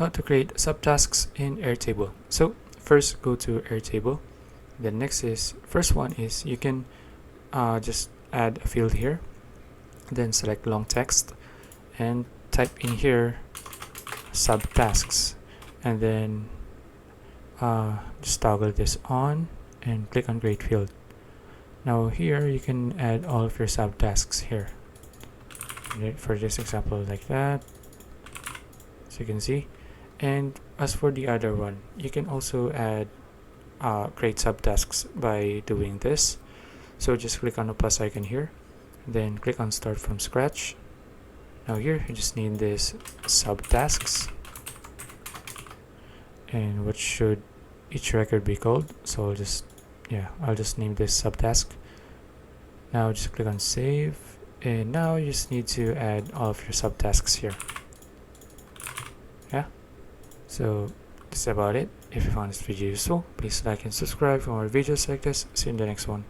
how to create subtasks in Airtable. So first go to Airtable. Then next is, first one is you can just add a field here. Then select long text and type in here subtasks, and then just toggle this on and click on create field. Now here you can add all of your subtasks here. For this example, like that, so you can see. And as for the other one, you can also add create subtasks by doing this. So just click on the plus icon here, then click on start from scratch. Now here you just need this subtasks, and what should each record be called. So I'll just name this subtask. Now just click on save, and now you just need to add all of your subtasks here. So that's about it. If you found this video useful, please like and subscribe for more videos like this. See you in the next one.